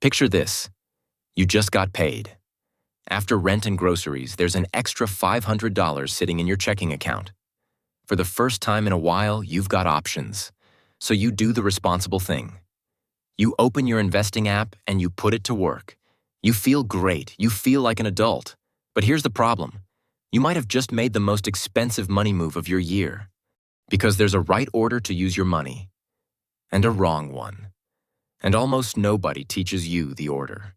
Picture this. You just got paid. After rent and groceries, there's an extra $500 sitting in your checking account. For the first time in a while, you've got options. So you do the responsible thing. You open your investing app and you put it to work. You feel great. You feel like an adult. But here's the problem. You might have just made the most expensive money move of your year. Because there's a right order to use your money. And a wrong one. And almost nobody teaches you the order.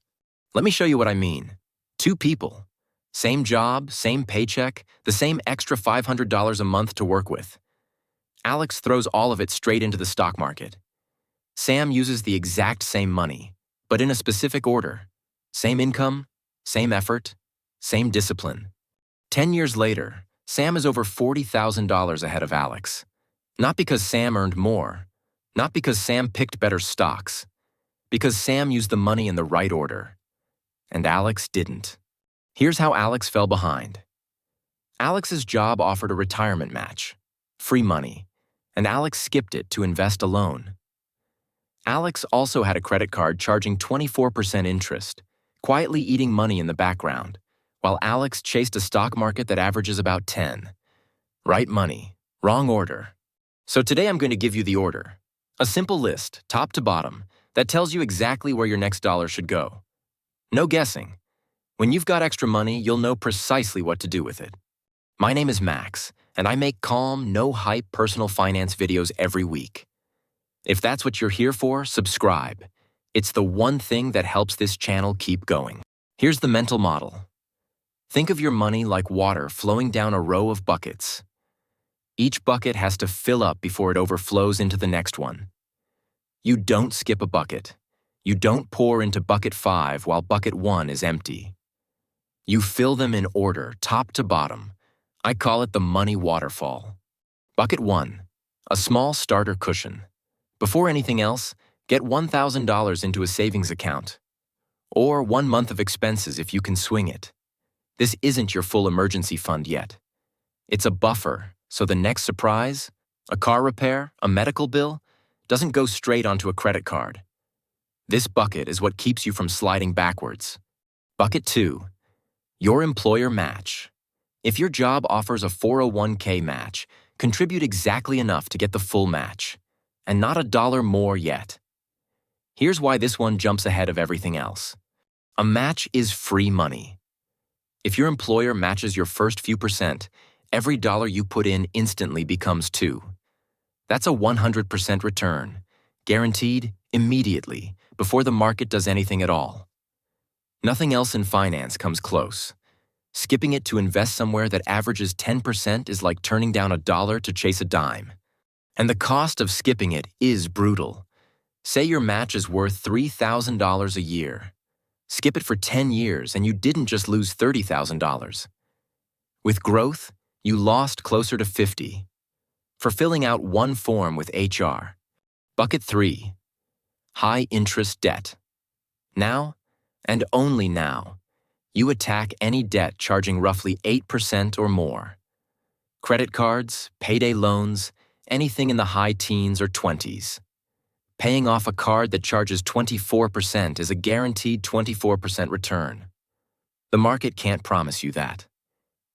Let me show you what I mean. Two people. Same job, same paycheck, the same extra $500 a month to work with. Alex throws all of it straight into the stock market. Sam uses the exact same money, but in a specific order. Same income, same effort, same discipline. 10 years later, Sam is over $40,000 ahead of Alex. Not because Sam earned more, not because Sam picked better stocks, because Sam used the money in the right order. And Alex didn't. Here's how Alex fell behind. Alex's job offered a retirement match, free money, and Alex skipped it to invest alone. Alex also had a credit card charging 24% interest, quietly eating money in the background, while Alex chased a stock market that averages about 10. Right money, wrong order. So today I'm going to give you the order. A simple list, top to bottom, that tells you exactly where your next dollar should go. No guessing. When you've got extra money, you'll know precisely what to do with it. My name is Max, and I make calm, no-hype personal finance videos every week. If that's what you're here for, subscribe. It's the one thing that helps this channel keep going. Here's the mental model. Think of your money like water flowing down a row of buckets. Each bucket has to fill up before it overflows into the next one. You don't skip a bucket. You don't pour into bucket 5 while bucket 1 is empty. You fill them in order, top to bottom. I call it the Money Waterfall. Bucket 1, a small starter cushion. Before anything else, get $1,000 into a savings account. Or 1 month of expenses if you can swing it. This isn't your full emergency fund yet. It's a buffer, so the next surprise, a car repair, a medical bill, doesn't go straight onto a credit card. This bucket is what keeps you from sliding backwards. Bucket 2, your employer match. If your job offers a 401k match, contribute exactly enough to get the full match, and not $1 more yet. Here's why this one jumps ahead of everything else. A match is free money. If your employer matches your first few percent, every dollar you put in instantly becomes 2. That's a 100% return, guaranteed immediately, before the market does anything at all. Nothing else in finance comes close. Skipping it to invest somewhere that averages 10% is like turning down $1 to chase a dime. And the cost of skipping it is brutal. Say your match is worth $3,000 a year. Skip it for 10 years and you didn't just lose $30,000. With growth, you lost closer to 50. For filling out one form with HR. Bucket 3, high-interest debt. Now, and only now, you attack any debt charging roughly 8% or more. Credit cards, payday loans, anything in the high teens or 20s. Paying off a card that charges 24% is a guaranteed 24% return. The market can't promise you that.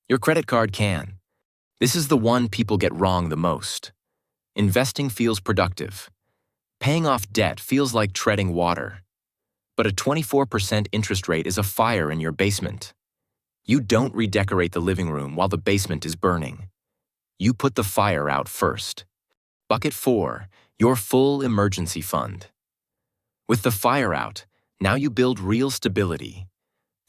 Your credit card can. This is the one people get wrong the most. Investing feels productive. Paying off debt feels like treading water. But a 24% interest rate is a fire in your basement. You don't redecorate the living room while the basement is burning. You put the fire out first. Bucket 4, your full emergency fund. With the fire out, now you build real stability.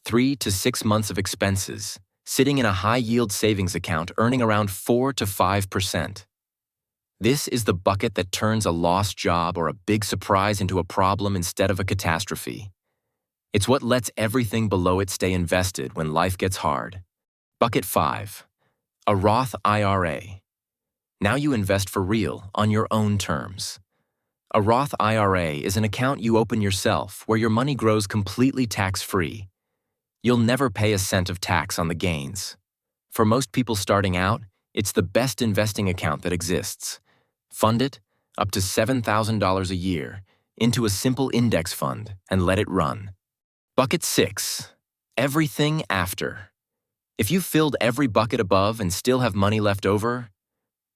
3 to 6 months of expenses, sitting in a high-yield savings account earning around 4 to 5%. This is the bucket that turns a lost job or a big surprise into a problem instead of a catastrophe. It's what lets everything below it stay invested when life gets hard. Bucket 5, a Roth IRA. Now you invest for real, on your own terms. A Roth IRA is an account you open yourself where your money grows completely tax-free. You'll never pay a cent of tax on the gains. For most people starting out, it's the best investing account that exists. Fund it, up to $7,000 a year, into a simple index fund and let it run. Bucket 6. Everything after. If you've filled every bucket above and still have money left over,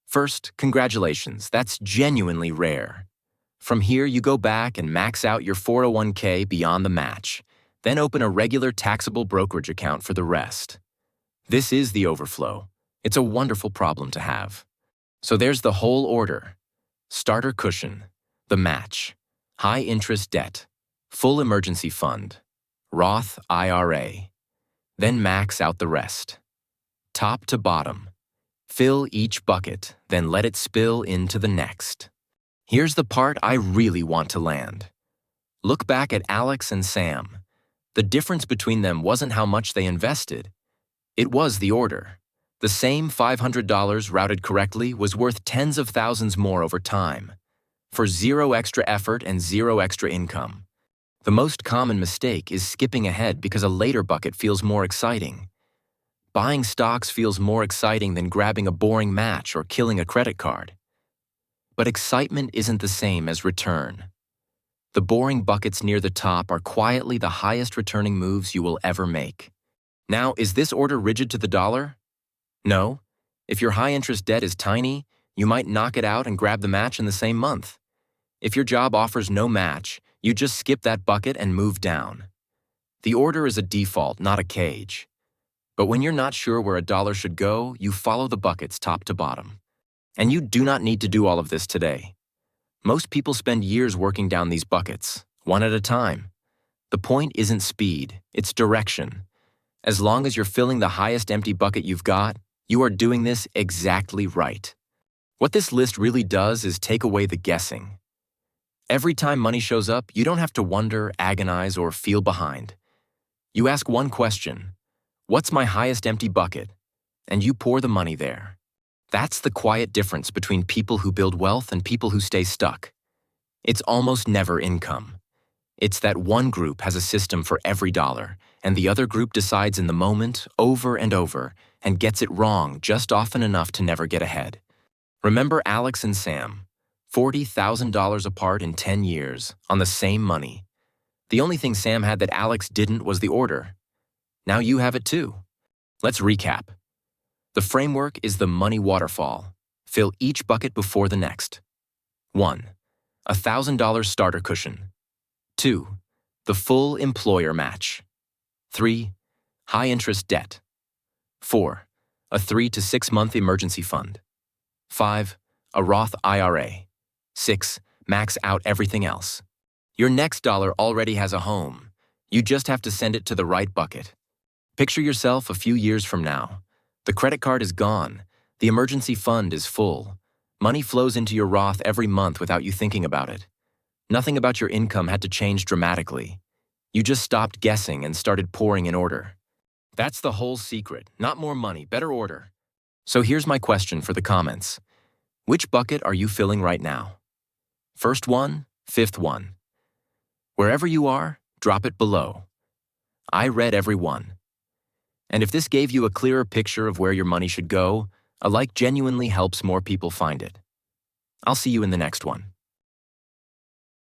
first, congratulations, that's genuinely rare. From here, you go back and max out your 401k beyond the match, then open a regular taxable brokerage account for the rest. This is the overflow. It's a wonderful problem to have. So there's the whole order. Starter cushion, the match, high interest debt, full emergency fund, Roth IRA. Then max out the rest. Top to bottom. Fill each bucket, then let it spill into the next. Here's the part I really want to land. Look back at Alex and Sam. The difference between them wasn't how much they invested. It was the order. The same $500 routed correctly was worth tens of thousands more over time, for zero extra effort and zero extra income. The most common mistake is skipping ahead because a later bucket feels more exciting. Buying stocks feels more exciting than grabbing a boring match or killing a credit card. But excitement isn't the same as return. The boring buckets near the top are quietly the highest returning moves you will ever make. Now, is this order rigid to the dollar? No. If your high-interest debt is tiny, you might knock it out and grab the match in the same month. If your job offers no match, you just skip that bucket and move down. The order is a default, not a cage. But when you're not sure where a dollar should go, you follow the buckets top to bottom. And you do not need to do all of this today. Most people spend years working down these buckets, one at a time. The point isn't speed, it's direction. As long as you're filling the highest empty bucket you've got, you are doing this exactly right. What this list really does is take away the guessing. Every time money shows up, you don't have to wonder, agonize, or feel behind. You ask one question, what's my highest empty bucket? And you pour the money there. That's the quiet difference between people who build wealth and people who stay stuck. It's almost never income. It's that one group has a system for every dollar, and the other group decides in the moment, over and over, and gets it wrong just often enough to never get ahead. Remember Alex and Sam, $40,000 apart in 10 years, on the same money. The only thing Sam had that Alex didn't was the order. Now you have it too. Let's recap. The framework is the Money Waterfall. Fill each bucket before the next. 1. $1,000 starter cushion. 2. The full employer match. 3. High-interest debt. 4. A 3 to 6 month emergency fund. 5. A Roth IRA. 6. Max out everything else. Your next dollar already has a home. You just have to send it to the right bucket. Picture yourself a few years from now. The credit card is gone. The emergency fund is full. Money flows into your Roth every month without you thinking about it. Nothing about your income had to change dramatically. You just stopped guessing and started pouring in order. That's the whole secret. Not more money, better order. So here's my question for the comments. Which bucket are you filling right now? First one, fifth one. Wherever you are, drop it below. I read every one. And if this gave you a clearer picture of where your money should go, a like genuinely helps more people find it. I'll see you in the next one.